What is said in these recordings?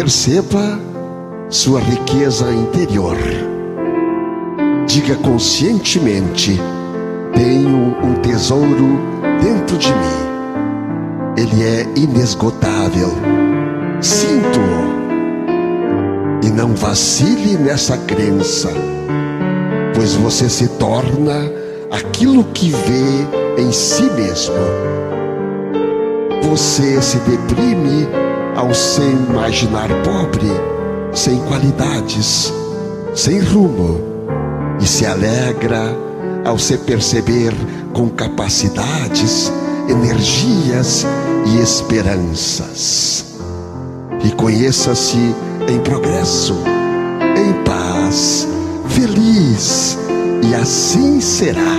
perceba sua riqueza interior. Diga conscientemente: tenho um tesouro dentro de mim. Ele é inesgotável. Sinto-o. E não vacile nessa crença, pois você se torna aquilo que vê em si mesmo. Você se deprime ao se imaginar pobre, sem qualidades, sem rumo, e se alegra ao se perceber com capacidades, energias e esperanças. E conheça-se em progresso, em paz, feliz, e assim será.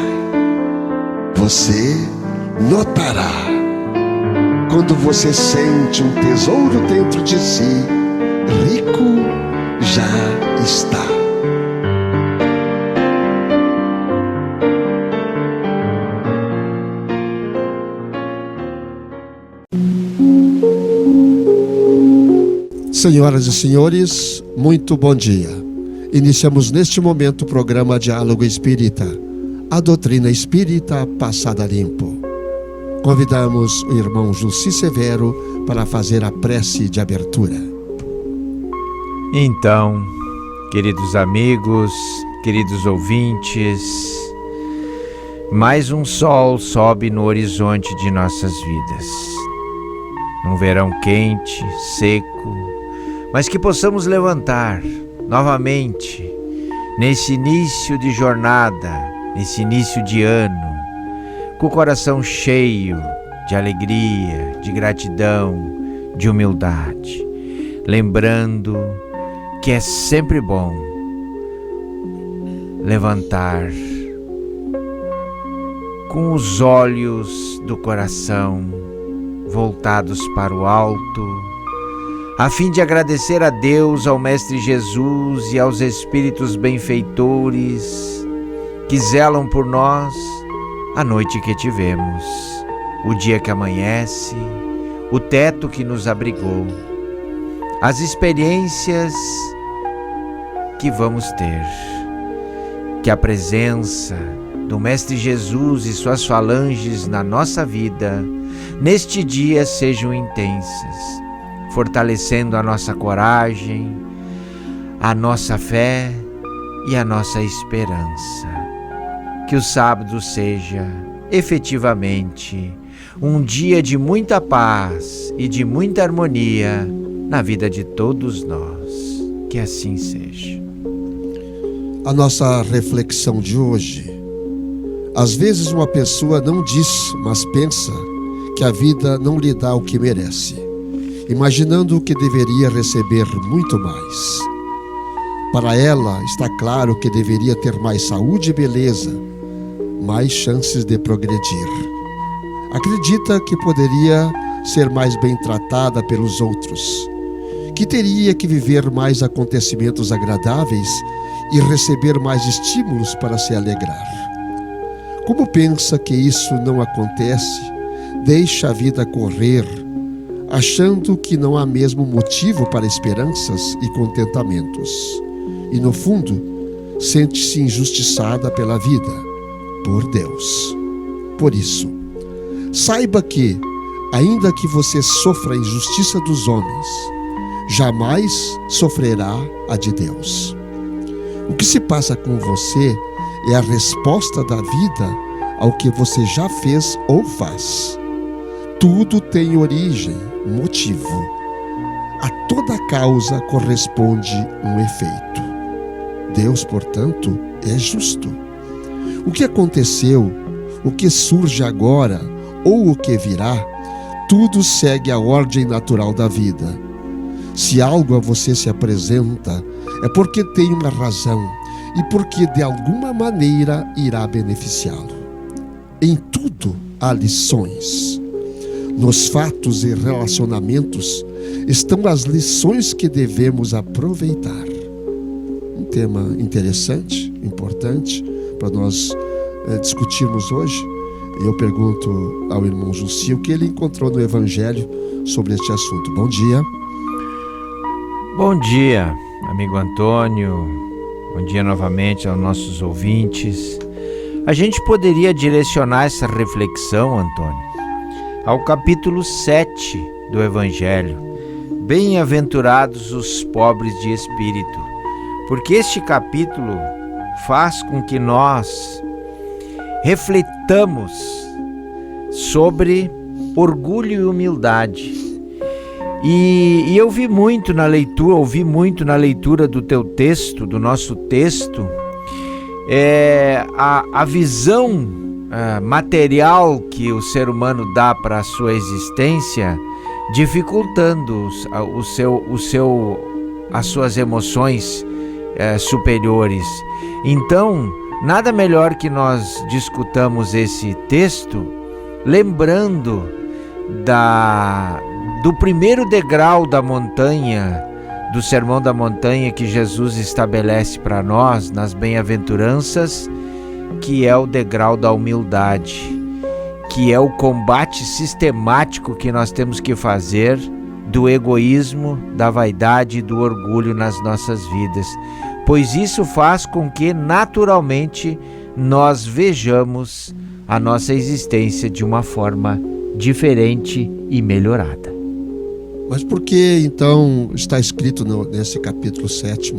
Você notará, quando você sente um tesouro dentro de si, rico já está. Senhoras e senhores, muito bom dia. Iniciamos neste momento o programa Diálogo Espírita, a doutrina espírita passada limpo. Convidamos o irmão Jussi Severo para fazer a prece de abertura. Então, queridos amigos, queridos ouvintes, mais um sol sobe no horizonte de nossas vidas. Um verão quente, seco, mas que possamos levantar novamente nesse início de jornada, nesse início de ano, com o coração cheio de alegria, de gratidão, de humildade, lembrando que é sempre bom levantar com os olhos do coração voltados para o alto, a fim de agradecer a Deus, ao Mestre Jesus e aos Espíritos benfeitores que zelam por nós a noite que tivemos, o dia que amanhece, o teto que nos abrigou, as experiências que vamos ter. Que a presença do Mestre Jesus e suas falanges na nossa vida, neste dia, sejam intensas, fortalecendo a nossa coragem, a nossa fé e a nossa esperança. Que o sábado seja, efetivamente, um dia de muita paz e de muita harmonia na vida de todos nós. Que assim seja. A nossa reflexão de hoje: às vezes uma pessoa não diz, mas pensa que a vida não lhe dá o que merece, imaginando que deveria receber muito mais. Para ela está claro que deveria ter mais saúde e beleza, mais chances de progredir. Acredita que poderia ser mais bem tratada pelos outros, que teria que viver mais acontecimentos agradáveis e receber mais estímulos para se alegrar. Como pensa que isso não acontece, deixa a vida correr, achando que não há mesmo motivo para esperanças e contentamentos. E no fundo, sente-se injustiçada pela vida, por Deus. Por isso, saiba que, ainda que você sofra a injustiça dos homens, jamais sofrerá a de Deus. O que se passa com você é a resposta da vida ao que você já fez ou faz. Tudo tem origem, motivo. A toda causa corresponde um efeito. Deus, portanto, é justo. O que aconteceu, o que surge agora ou o que virá, tudo segue a ordem natural da vida. Se algo a você se apresenta, é porque tem uma razão e porque de alguma maneira irá beneficiá-lo. Em tudo há lições. Nos fatos e relacionamentos estão as lições que devemos aproveitar. Um tema interessante, importante para nós discutirmos hoje. Eu pergunto ao irmão Jussi o que ele encontrou no Evangelho sobre este assunto. Bom dia. Bom dia, amigo Antônio. Bom dia novamente aos nossos ouvintes. A gente poderia direcionar essa reflexão, Antônio, ao capítulo 7 do Evangelho. Bem-aventurados os pobres de espírito, porque este capítulo faz com que nós refletamos sobre orgulho e humildade. E eu ouvi muito na leitura do teu texto, do nosso texto, a visão material que o ser humano dá para a sua existência, dificultando as suas emoções superiores. Então, nada melhor que nós discutamos esse texto, lembrando do primeiro degrau da montanha, do Sermão da Montanha que Jesus estabelece para nós nas bem-aventuranças, que é o degrau da humildade, que é o combate sistemático que nós temos que fazer do egoísmo, da vaidade e do orgulho nas nossas vidas, pois isso faz com que naturalmente nós vejamos a nossa existência de uma forma diferente e melhorada. Mas por que então está escrito nesse capítulo 7,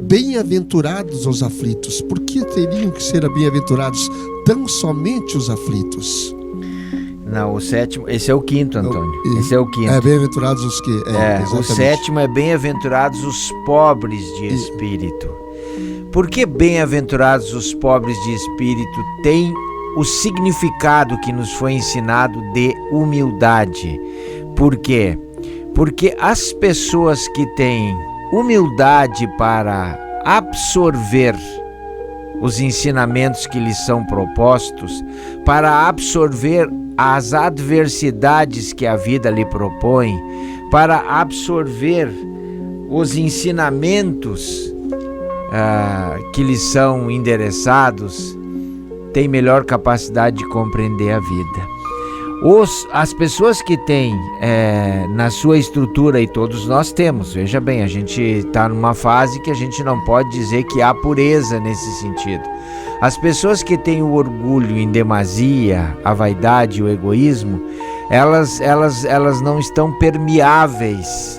bem-aventurados os aflitos? Por que teriam que ser bem-aventurados tão somente os aflitos? Não, o sétimo, esse é o quinto, Antônio. Esse é o quinto. Bem-aventurados os que... O sétimo é bem-aventurados os pobres de espírito. Por que bem-aventurados os pobres de espírito tem o significado que nos foi ensinado de humildade? Por quê? Porque as pessoas que têm humildade para absorver os ensinamentos que lhes são propostos, para absorver as adversidades que a vida lhe propõe, para absorver os ensinamentos que lhes são endereçados, tem melhor capacidade de compreender a vida. As pessoas que têm na sua estrutura, e todos nós temos, veja bem, a gente está numa fase que a gente não pode dizer que há pureza nesse sentido. As pessoas que têm o orgulho em demasia, a vaidade e o egoísmo, elas não estão permeáveis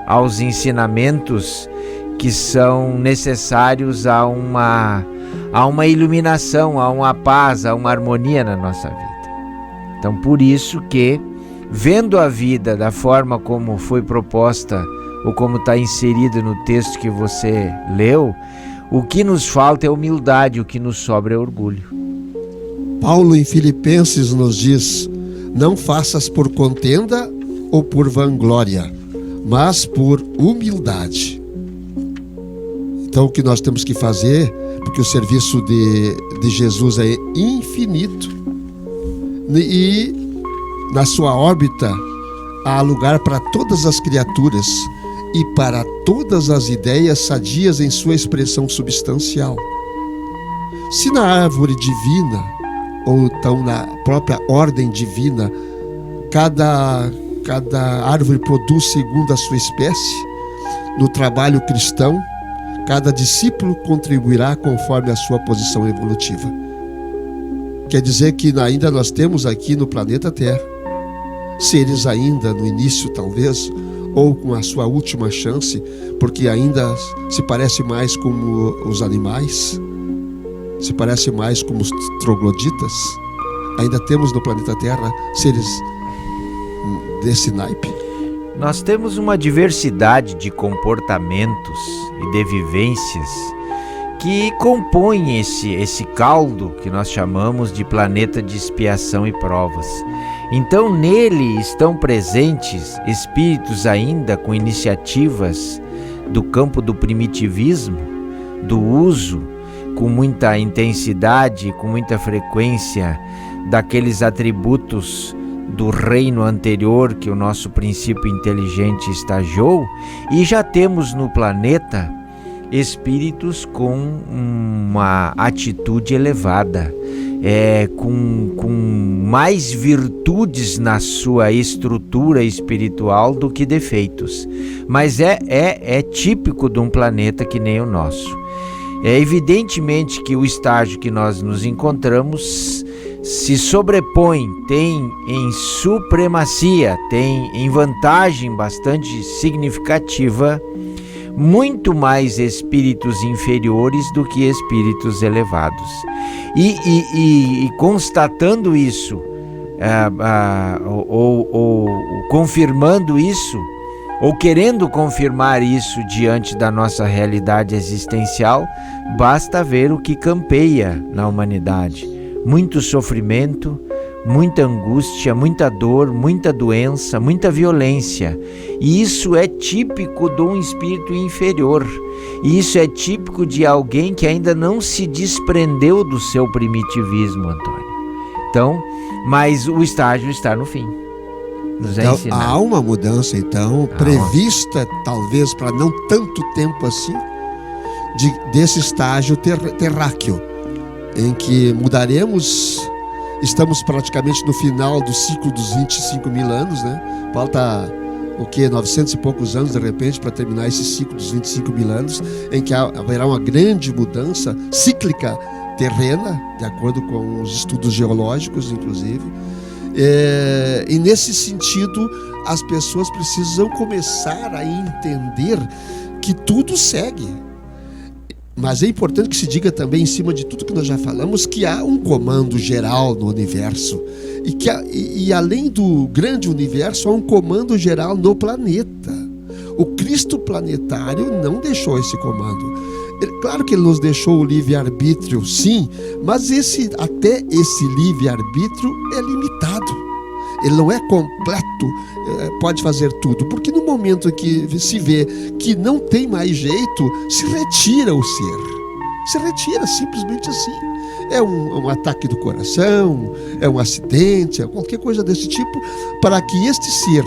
aos ensinamentos que são necessários a uma iluminação, a uma paz, a uma harmonia na nossa vida. Então, por isso que, vendo a vida da forma como foi proposta, ou como está inserida no texto que você leu, o que nos falta é humildade, o que nos sobra é orgulho. Paulo em Filipenses nos diz: não faças por contenda ou por vanglória, mas por humildade. Então, o que nós temos que fazer, porque o serviço de Jesus é infinito, e na sua órbita há lugar para todas as criaturas e para todas as ideias sadias em sua expressão substancial. Se na árvore divina, ou então na própria ordem divina, cada árvore produz segundo a sua espécie, no trabalho cristão, cada discípulo contribuirá conforme a sua posição evolutiva. Quer dizer que ainda nós temos aqui no planeta Terra seres ainda no início, talvez, ou com a sua última chance, porque ainda se parece mais como os animais, se parece mais como os trogloditas. Ainda temos no planeta Terra seres desse naipe. Nós temos uma diversidade de comportamentos e de vivências que compõem esse caldo que nós chamamos de planeta de expiação e provas. Então, nele estão presentes espíritos ainda com iniciativas do campo do primitivismo, do uso com muita intensidade, com muita frequência daqueles atributos do reino anterior que o nosso princípio inteligente estagiou, e já temos no planeta espíritos com uma atitude elevada, com mais virtudes na sua estrutura espiritual do que defeitos. Mas é típico de um planeta que nem o nosso. É evidentemente que o estágio que nós nos encontramos se sobrepõe, tem em supremacia, tem em vantagem bastante significativa muito mais espíritos inferiores do que espíritos elevados. E constatando isso, ou confirmando isso, ou querendo confirmar isso diante da nossa realidade existencial, basta ver o que campeia na humanidade. Muito sofrimento, muita angústia, muita dor, muita doença, muita violência. E isso é típico de um espírito inferior. E isso é típico de alguém que ainda não se desprendeu do seu primitivismo, Antônio. Então, mas o estágio está no fim. Então, há uma mudança, então, prevista, talvez para não tanto tempo assim, desse estágio terráqueo, em que mudaremos. Estamos praticamente no final do ciclo dos 25 mil anos, né? Falta, 900 e poucos anos, de repente, para terminar esse ciclo dos 25 mil anos, em que haverá uma grande mudança cíclica terrena, de acordo com os estudos geológicos, inclusive. E nesse sentido, as pessoas precisam começar a entender que tudo segue. Mas é importante que se diga também, em cima de tudo que nós já falamos, que há um comando geral no universo. E além do grande universo, há um comando geral no planeta. O Cristo planetário não deixou esse comando. Claro que ele nos deixou o livre-arbítrio, sim, mas até esse livre-arbítrio é limitado. Ele não é completo, pode fazer tudo, porque no momento em que se vê que não tem mais jeito, se retira o ser. Se retira simplesmente assim. É um ataque do coração, é um acidente, é qualquer coisa desse tipo, para que este ser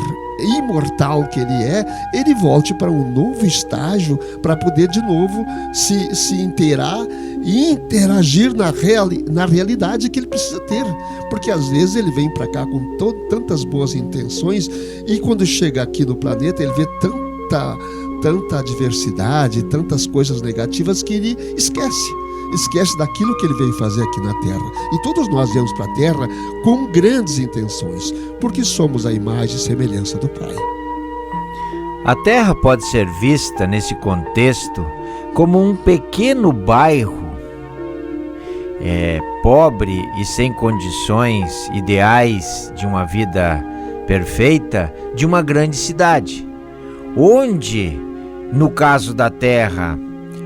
imortal que ele volte para um novo estágio, para poder de novo se inteirar e interagir na realidade que ele precisa ter. Porque às vezes ele vem para cá com tantas boas intenções, e quando chega aqui no planeta ele vê tanta adversidade, tantas coisas negativas, que ele esquece daquilo que ele veio fazer aqui na Terra. E todos nós viemos para a Terra com grandes intenções, porque somos a imagem e semelhança do Pai. A Terra pode ser vista nesse contexto como um pequeno bairro pobre e sem condições ideais de uma vida perfeita, de uma grande cidade, onde, no caso da Terra,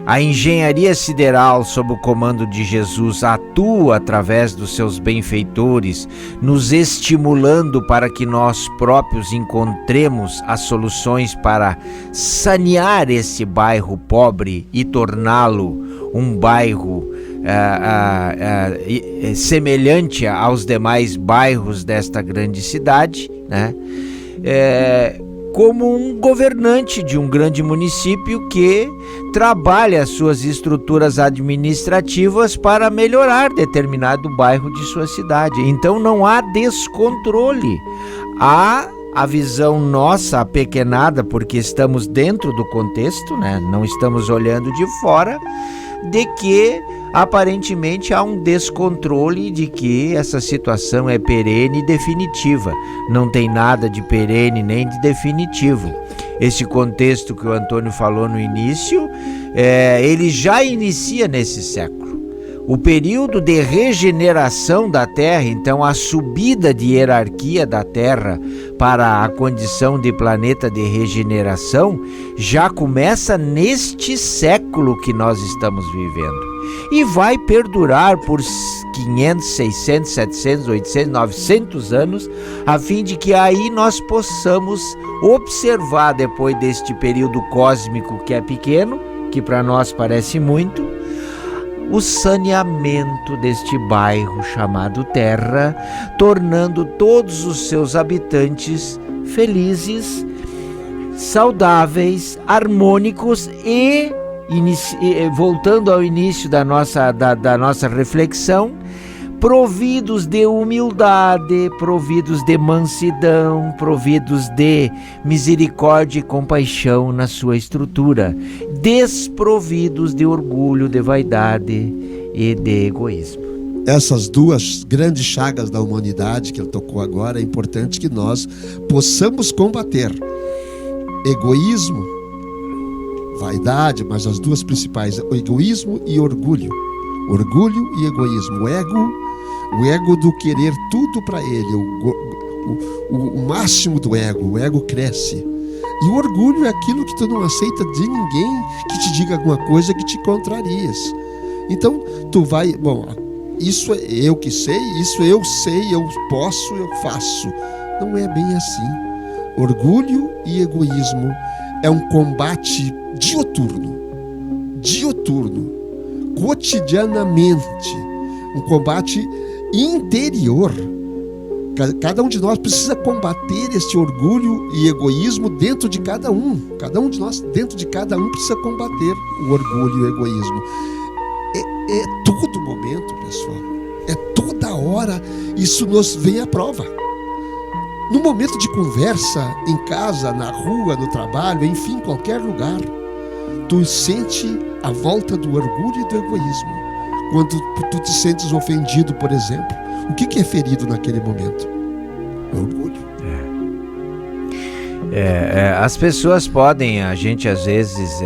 a engenharia sideral, sob o comando de Jesus, atua através dos seus benfeitores, nos estimulando para que nós próprios encontremos as soluções para sanear esse bairro pobre e torná-lo um bairro semelhante aos demais bairros desta grande cidade, né? Como um governante de um grande município que trabalha suas estruturas administrativas para melhorar determinado bairro de sua cidade. Então não há descontrole. Há a visão nossa apequenada, porque estamos dentro do contexto, né? Não estamos olhando de fora, de que aparentemente há um descontrole, de que essa situação é perene e definitiva. Não tem nada de perene nem de definitivo. Esse contexto que o Antônio falou no início, ele já inicia nesse século. O período de regeneração da Terra, então a subida de hierarquia da Terra para a condição de planeta de regeneração, já começa neste século que nós estamos vivendo. E vai perdurar por 500, 600, 700, 800, 900 anos, a fim de que aí nós possamos observar, depois deste período cósmico que é pequeno, que para nós parece muito, o saneamento deste bairro chamado Terra, tornando todos os seus habitantes felizes, saudáveis, harmônicos e voltando ao início da nossa reflexão, providos de humildade, providos de mansidão, providos de misericórdia e compaixão na sua estrutura, desprovidos de orgulho, de vaidade e de egoísmo. Essas duas grandes chagas da humanidade que ele tocou agora, é importante que nós possamos combater. Egoísmo, vaidade, mas as duas principais, o egoísmo e orgulho. Orgulho e egoísmo. O ego do querer tudo para ele, o máximo do ego. O ego cresce. E o orgulho é aquilo que tu não aceita de ninguém que te diga alguma coisa que te contrarias. Então, tu vai... Bom, isso é eu que sei, isso eu sei, eu posso, eu faço. Não é bem assim. Orgulho e egoísmo é um combate dioturno, cotidianamente, um combate interior. Cada um de nós precisa combater este orgulho e egoísmo dentro de cada um. Cada um de nós, dentro de cada um, precisa combater o orgulho e o egoísmo. É todo momento, pessoal. É toda hora. Isso nos vem à prova. No momento de conversa, em casa, na rua, no trabalho, enfim, qualquer lugar, tu sente a volta do orgulho e do egoísmo. Quando tu te sentes ofendido, por exemplo, o que é ferido naquele momento? O orgulho. As pessoas podem, a gente às vezes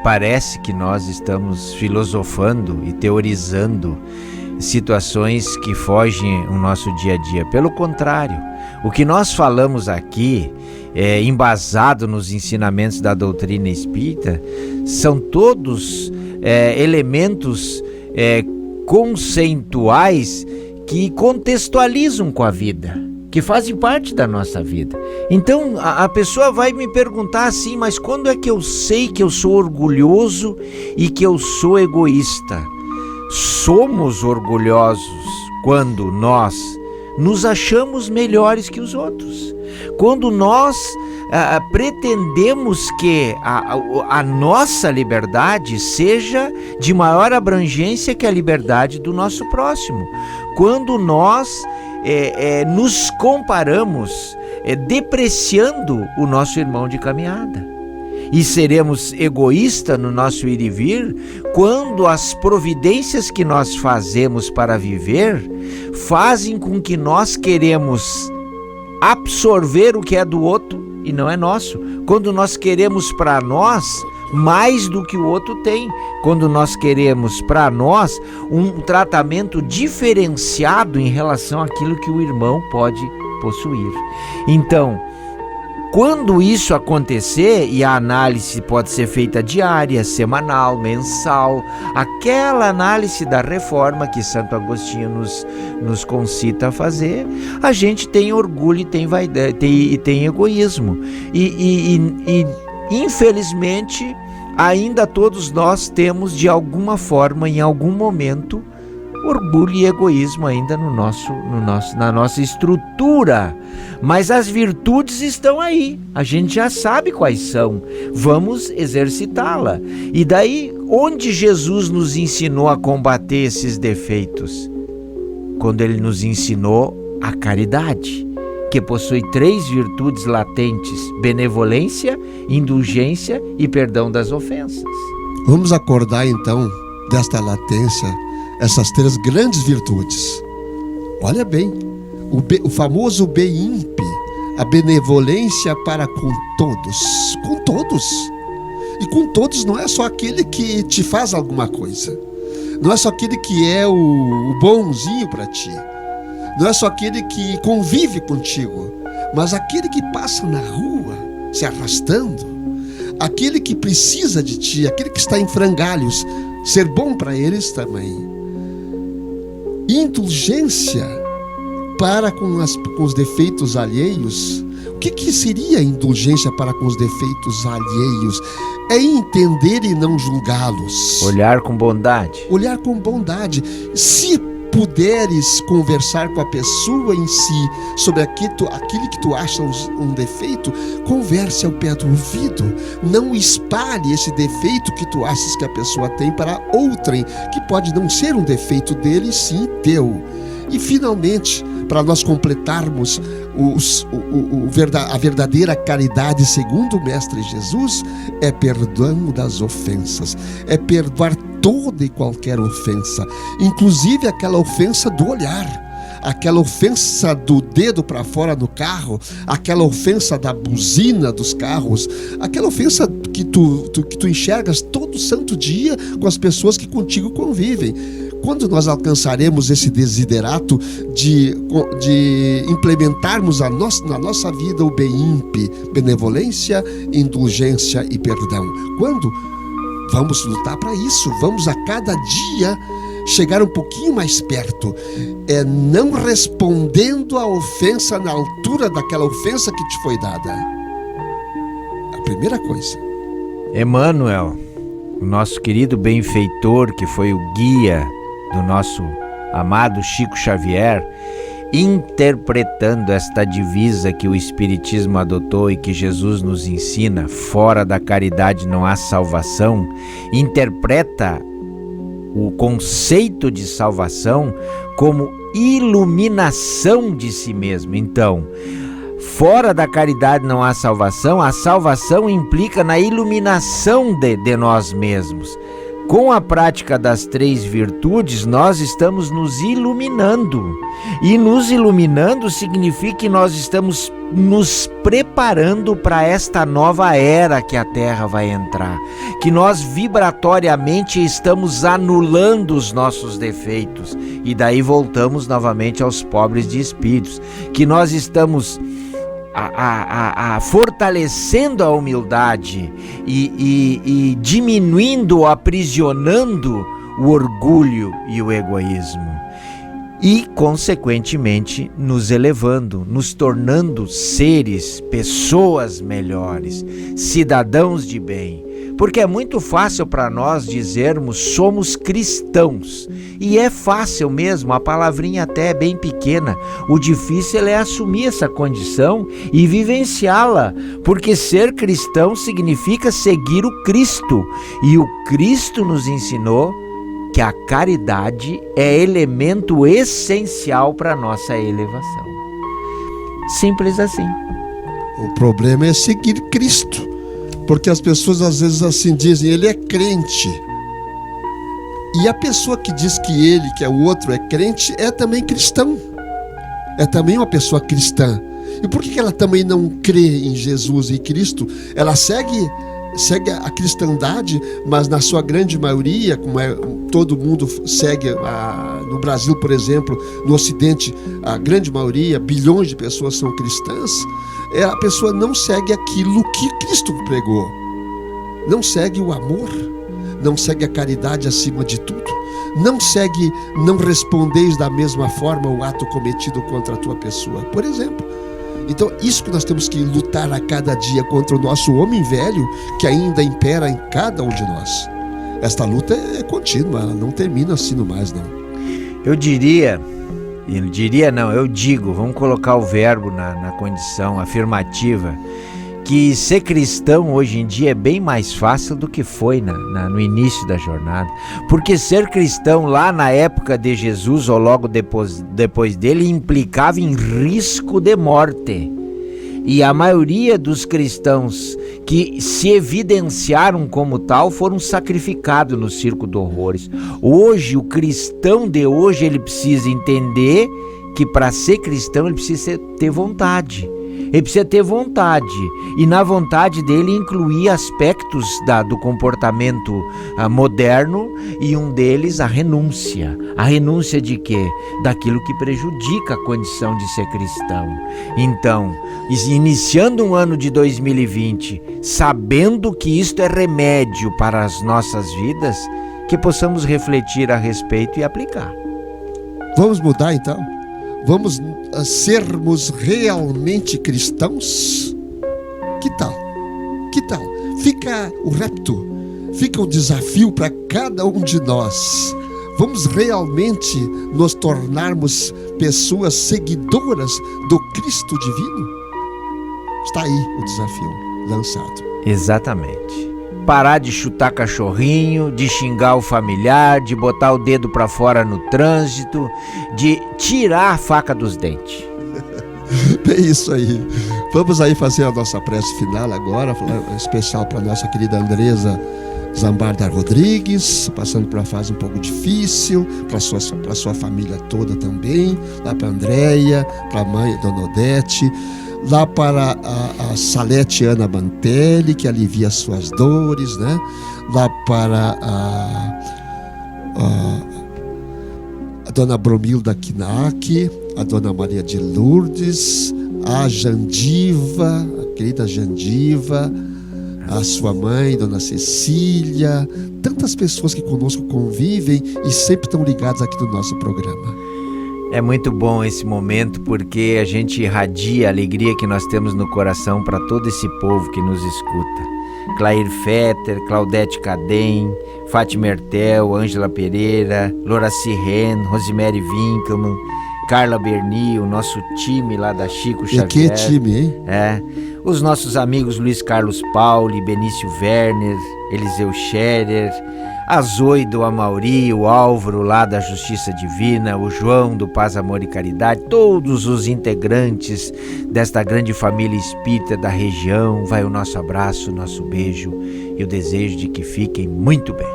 parece que nós estamos filosofando e teorizando situações que fogem o nosso dia a dia. Pelo contrário, o que nós falamos aqui, embasado nos ensinamentos da doutrina espírita, são todos elementos conceituais que contextualizam com a vida, que fazem parte da nossa vida. Então a pessoa vai me perguntar assim, mas quando é que eu sei que eu sou orgulhoso e que eu sou egoísta? Somos orgulhosos quando nós nos achamos melhores que os outros. Quando nós pretendemos que a nossa liberdade seja de maior abrangência que a liberdade do nosso próximo. Quando nós nos comparamos depreciando o nosso irmão de caminhada. E seremos egoístas no nosso ir e vir quando as providências que nós fazemos para viver fazem com que nós queremos absorver o que é do outro e não é nosso. Quando nós queremos para nós mais do que o outro tem. Quando nós queremos para nós um tratamento diferenciado em relação àquilo que o irmão pode possuir. Então, quando isso acontecer, e a análise pode ser feita diária, semanal, mensal, aquela análise da reforma que Santo Agostinho nos concita a fazer, a gente tem orgulho e tem vaidade, e tem egoísmo. E infelizmente, ainda todos nós temos de alguma forma, em algum momento, orgulho e egoísmo ainda na nossa estrutura. Mas as virtudes estão aí, a gente já sabe quais são, vamos exercitá-la. E daí, onde Jesus nos ensinou a combater esses defeitos? Quando ele nos ensinou a caridade, que possui 3 virtudes latentes: benevolência, indulgência e perdão das ofensas. Vamos acordar então desta latência essas 3 grandes virtudes. Olha bem, o famoso BEIMP, a benevolência para com todos. Com todos. E com todos não é só aquele que te faz alguma coisa. Não é só aquele que é o bonzinho para ti. Não é só aquele que convive contigo, mas aquele que passa na rua se arrastando, aquele que precisa de ti, aquele que está em frangalhos, ser bom para eles também. Indulgência para com os defeitos alheios. O que seria indulgência para com os defeitos alheios? É entender e não julgá-los. Olhar com bondade. Olhar com bondade. Se puderes conversar com a pessoa em si sobre aquilo que tu achas um defeito, converse ao pé do ouvido. Não espalhe esse defeito que tu achas que a pessoa tem para outrem, que pode não ser um defeito dele, sim teu. E finalmente, para nós completarmos a verdadeira caridade segundo o Mestre Jesus, é perdão das ofensas, é perdoar toda e qualquer ofensa, inclusive aquela ofensa do olhar, aquela ofensa do dedo para fora no carro, aquela ofensa da buzina dos carros, aquela ofensa que tu enxergas todo santo dia com as pessoas que contigo convivem. Quando nós alcançaremos esse desiderato de implementarmos na nossa vida o BEIMP, benevolência, indulgência e perdão? Quando? Vamos lutar para isso, vamos a cada dia chegar um pouquinho mais perto, não respondendo à ofensa na altura daquela ofensa que te foi dada. A primeira coisa. Emmanuel, o nosso querido benfeitor, que foi o guia do nosso amado Chico Xavier, interpretando esta divisa que o Espiritismo adotou e que Jesus nos ensina, fora da caridade não há salvação, interpreta o conceito de salvação como iluminação de si mesmo. Então, fora da caridade não há salvação, a salvação implica na iluminação de nós mesmos. Com a prática das 3 virtudes, nós estamos nos iluminando. E nos iluminando significa que nós estamos nos preparando para esta nova era que a Terra vai entrar. Que nós vibratoriamente estamos anulando os nossos defeitos. E daí voltamos novamente aos pobres de espíritos. Que nós estamos fortalecendo a humildade e diminuindo, aprisionando o orgulho e o egoísmo. E, consequentemente, nos elevando, nos tornando seres, pessoas melhores, cidadãos de bem. Porque é muito fácil para nós dizermos somos cristãos. E é fácil mesmo, a palavrinha até é bem pequena. O difícil é assumir essa condição e vivenciá-la. Porque ser cristão significa seguir o Cristo. E o Cristo nos ensinou que a caridade é elemento essencial para a nossa elevação. Simples assim. O problema é seguir Cristo. Porque as pessoas às vezes assim dizem, ele é crente. E a pessoa que diz que ele, que é o outro, é crente, é também cristão. É também uma pessoa cristã. E por que ela também não crê em Jesus e Cristo? Ela segue a cristandade, mas na sua grande maioria, como todo mundo segue, no Brasil, por exemplo, no Ocidente, a grande maioria, bilhões de pessoas são cristãs. A pessoa não segue aquilo que Cristo pregou, não segue o amor, não segue a caridade acima de tudo, não respondeis da mesma forma o ato cometido contra a tua pessoa, por exemplo. Então, isso que nós temos que lutar a cada dia contra o nosso homem velho, que ainda impera em cada um de nós. Esta luta é contínua, ela não termina assim no mais, não. Eu digo, vamos colocar o verbo na condição afirmativa, que ser cristão hoje em dia é bem mais fácil do que foi no início da jornada. Porque ser cristão lá na época de Jesus ou logo depois dele implicava em risco de morte. E a maioria dos cristãos que se evidenciaram como tal foram sacrificados no circo de horrores. Hoje, o cristão de hoje, ele precisa entender que para ser cristão ele precisa ter vontade. Ele precisa ter vontade, e na vontade dele incluir aspectos do comportamento moderno, e um deles a renúncia. A renúncia de quê? Daquilo que prejudica a condição de ser cristão. Então, iniciando um ano de 2020, sabendo que isto é remédio para as nossas vidas, que possamos refletir a respeito e aplicar. Vamos mudar então? Vamos sermos realmente cristãos? Que tal? Que tal? Fica o repto, fica o desafio para cada um de nós. Vamos realmente nos tornarmos pessoas seguidoras do Cristo divino? Está aí o desafio lançado. Exatamente. Parar de chutar cachorrinho, de xingar o familiar, de botar o dedo para fora no trânsito, de tirar a faca dos dentes. É isso aí. Vamos aí fazer a nossa prece final agora, especial para nossa querida Andresa Zambarda Rodrigues, passando por uma fase um pouco difícil, para sua família toda também, lá para a Andréia, para a mãe, Dona Odete, lá para a Salete Ana Mantelli, que alivia as suas dores, né? Lá para a Dona Bromilda Knack, a Dona Maria de Lourdes, a Jandiva, a querida Jandiva, a sua mãe, Dona Cecília, tantas pessoas que conosco convivem e sempre estão ligadas aqui no nosso programa. É muito bom esse momento porque a gente irradia a alegria que nós temos no coração para todo esse povo que nos escuta. Clair Fetter, Claudete Cadem, Fátima Ertel, Ângela Pereira, Loraci Ren, Rosemary Winkelmann, Carla Berni, o nosso time lá da Chico Xavier. E que time, hein? Os nossos amigos Luiz Carlos Pauli, Benício Werner, Eliseu Scherer, a Zoe do Amauri, o Álvaro lá da Justiça Divina, o João do Paz, Amor e Caridade, todos os integrantes desta grande família espírita da região, vai o nosso abraço, o nosso beijo e o desejo de que fiquem muito bem.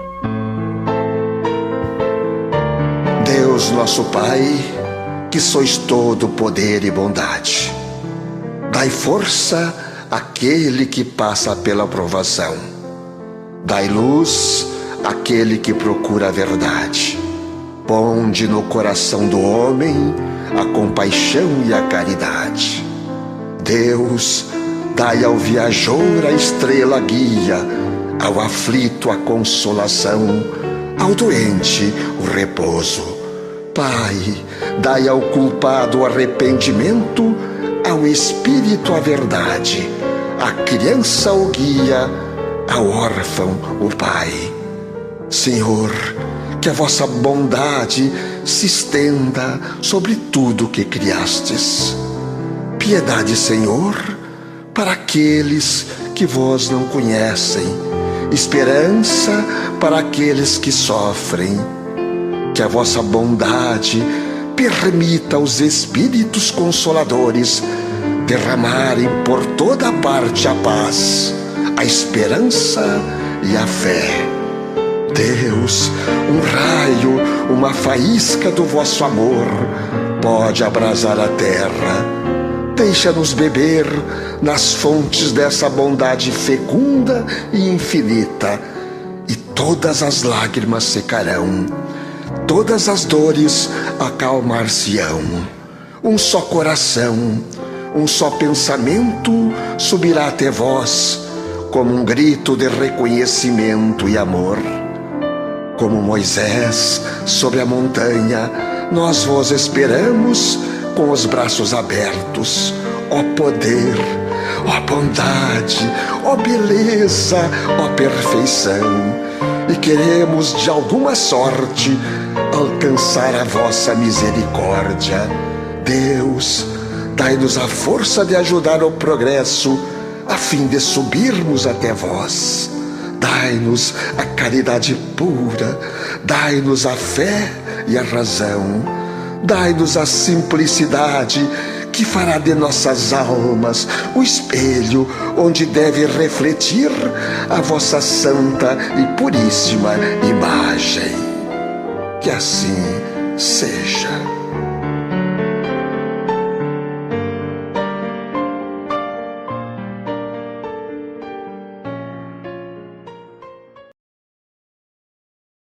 Deus nosso Pai, que sois todo poder e bondade, dai força àquele que passa pela provação, dai luz àquele que procura a verdade, ponde no coração do homem a compaixão e a caridade. Deus, dai ao viajor a estrela guia, ao aflito a consolação, ao doente o repouso. Pai, dai ao culpado o arrependimento, ao espírito a verdade, à criança o guia, ao órfão o pai. Senhor, que a vossa bondade se estenda sobre tudo que criastes. Piedade, Senhor, para aqueles que vós não conhecem, esperança para aqueles que sofrem. Que a vossa bondade permita aos Espíritos Consoladores derramarem por toda parte a paz, a esperança e a fé. Deus, um raio, uma faísca do vosso amor pode abrasar a terra. Deixa-nos beber nas fontes dessa bondade fecunda e infinita, e todas as lágrimas secarão, todas as dores acalmar-se-ão. Um só coração, um só pensamento subirá até vós, como um grito de reconhecimento e amor. Como Moisés sobre a montanha, nós vos esperamos com os braços abertos. Ó poder, ó bondade, ó beleza, ó perfeição. E queremos de alguma sorte alcançar a vossa misericórdia. Deus, dai-nos a força de ajudar o progresso, a fim de subirmos até vós. Dai-nos a caridade pura, dai-nos a fé e a razão, dai-nos a simplicidade que fará de nossas almas o espelho onde deve refletir a vossa santa e puríssima imagem. Que assim